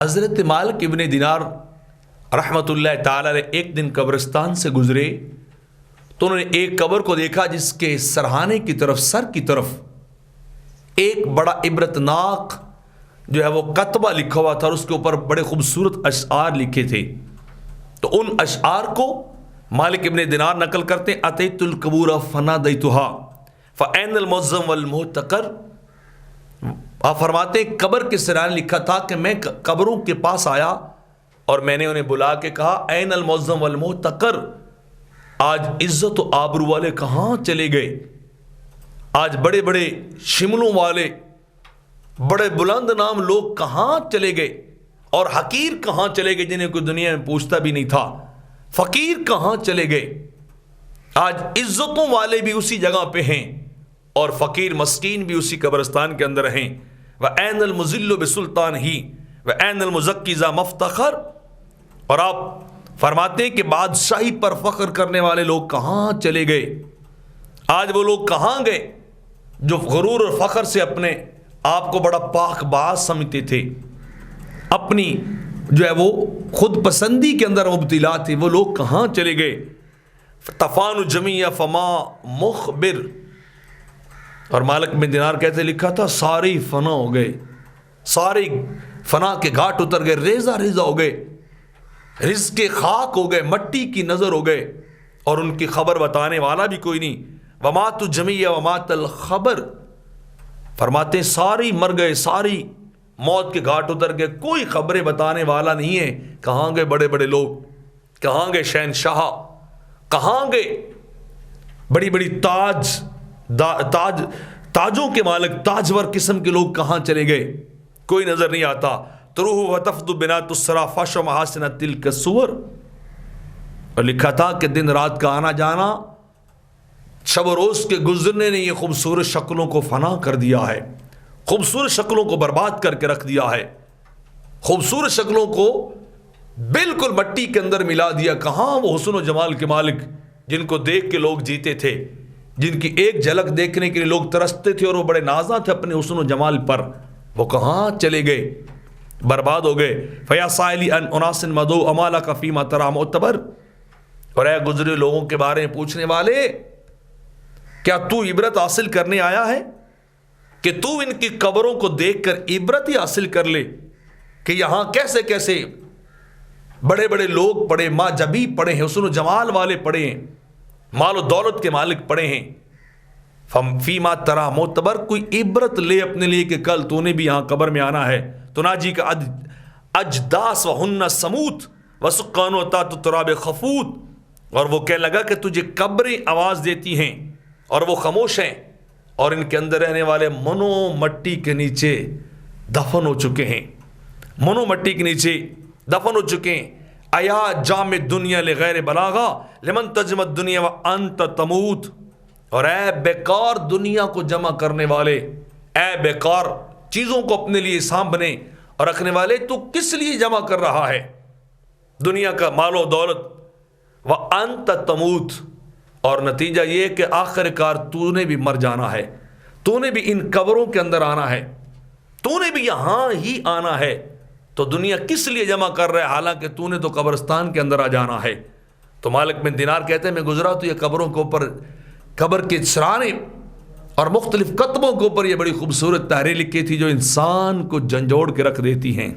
حضرت مالک ابن دینار رحمۃ اللہ تعالی علیہ ایک دن قبرستان سے گزرے تو انہوں نے ایک قبر کو دیکھا جس کے سرہانے کی طرف، سر کی طرف ایک بڑا عبرتناک جو ہے وہ کتبہ لکھا ہوا تھا اور اس کے اوپر بڑے خوبصورت اشعار لکھے تھے۔ تو ان اشعار کو مالک ابن دینار نقل کرتے ہیں، اتیت القبور فنادیتها فاین المعظم والمحتقر۔ آپ فرماتے ہیں قبر کے سرانے لکھا تھا کہ میں قبروں کے پاس آیا اور میں نے انہیں بلا کے کہا این المعظم والمحتقر، آج عزت و آبرو والے کہاں چلے گئے؟ آج بڑے بڑے شملوں والے، بڑے بلند نام لوگ کہاں چلے گئے؟ اور حقیر کہاں چلے گئے جنہیں کوئی دنیا میں پوچھتا بھی نہیں تھا؟ فقیر کہاں چلے گئے؟ آج عزتوں والے بھی اسی جگہ پہ ہیں اور فقیر مسکین بھی اسی قبرستان کے اندر ہیں۔ وَأَيْنَ الْمُذِلُّ بِسُلْطَانِهِ وَأَيْنَ الْمُزَكِّي ذَا مَفْتَخَرٍ۔ اور آپ فرماتے ہیں کہ بادشاہی پر فخر کرنے والے لوگ کہاں چلے گئے؟ آج وہ لوگ کہاں گئے جو غرور اور فخر سے اپنے آپ کو بڑا پاک باز سمجھتے تھے، اپنی جو ہے وہ خود پسندی کے اندر مبتلا تھے، وہ لوگ کہاں چلے گئے؟ تفان جمیع فما مخبر۔ اور مالک بن دینار کہتے لکھا تھا سارے فنا ہو گئے، سارے فنا کے گھاٹ اتر گئے، ریزہ ریزہ ہو گئے، رزق کے خاک ہو گئے، مٹی کی نظر ہو گئے اور ان کی خبر بتانے والا بھی کوئی نہیں۔ ومات جمیع ومات الخبر۔ فرماتے ہیں ساری مر گئے، ساری موت کے گھاٹ اتر گئے، کوئی خبریں بتانے والا نہیں ہے۔ کہاں گئے بڑے بڑے لوگ؟ کہاں گئے شہنشاہ؟ کہاں گئے بڑی بڑی تاجوں کے مالک، تاجور قسم کے لوگ کہاں چلے گئے؟ کوئی نظر نہیں آتا۔ تروح وتفد بنات السرا فش محاسن تلک الصور۔ اور لکھا تھا کہ دن رات کا آنا جانا، شب و روز کے گزرنے نے یہ خوبصورت شکلوں کو فنا کر دیا ہے، خوبصورت شکلوں کو برباد کر کے رکھ دیا ہے، خوبصورت شکلوں کو بالکل مٹی کے اندر ملا دیا۔ کہاں وہ حسن و جمال کے مالک جن کو دیکھ کے لوگ جیتے تھے، جن کی ایک جھلک دیکھنے کے لیے لوگ ترستے تھے اور وہ بڑے نازاں تھے اپنے حسن و جمال پر، وہ کہاں چلے گئے؟ برباد ہو گئے۔ فیا سائلی ان اناس مدو امالک فیما ترا معتبر۔ اور اے گزرے لوگوں کے بارے میں پوچھنے والے، کیا تو عبرت حاصل کرنے آیا ہے کہ تو ان کی قبروں کو دیکھ کر عبرت ہی حاصل کر لے کہ یہاں کیسے کیسے بڑے بڑے لوگ پڑے، ماں جبی پڑے ہیں، حسن و جمال والے پڑے ہیں، مال و دولت کے مالک پڑے ہیں۔ فیما ترا معتبر، کوئی عبرت لے اپنے لیے کہ کل تو نے بھی یہاں قبر میں آنا ہے۔ تو ناجی کا اجداس و ہن سموت وسقان و تات تراب خفوت۔ اور وہ کہنے لگا کہ تجھے قبریں آواز دیتی ہیں اور وہ خاموش ہیں اور ان کے اندر رہنے والے منو مٹی کے نیچے دفن ہو چکے ہیں، منو مٹی کے نیچے دفن ہو چکے ہیں۔ ایا جامع دنیا لغیر بلاغا لمن تجمع دنیا وانت تموت۔ اور اے بیکار دنیا کو جمع کرنے والے، اے بیکار چیزوں کو اپنے لیے سانبھنے اور رکھنے والے، تو کس لیے جمع کر رہا ہے دنیا کا مال و دولت؟ وانت تموت۔ اور نتیجہ یہ کہ آخر کار تو نے بھی مر جانا ہے، تو نے بھی ان قبروں کے اندر آنا ہے، تو نے بھی یہاں ہی آنا ہے، تو دنیا کس لیے جمع کر رہا ہے حالانکہ تو نے تو قبرستان کے اندر آ جانا ہے۔ تو مالک بن دینار کہتے ہیں میں گزرا تو یہ قبروں کے اوپر، قبر کے سرانے اور مختلف کتبوں کے اوپر یہ بڑی خوبصورت تحریر لکھی تھی جو انسان کو جھنجھوڑ کے رکھ دیتی ہیں۔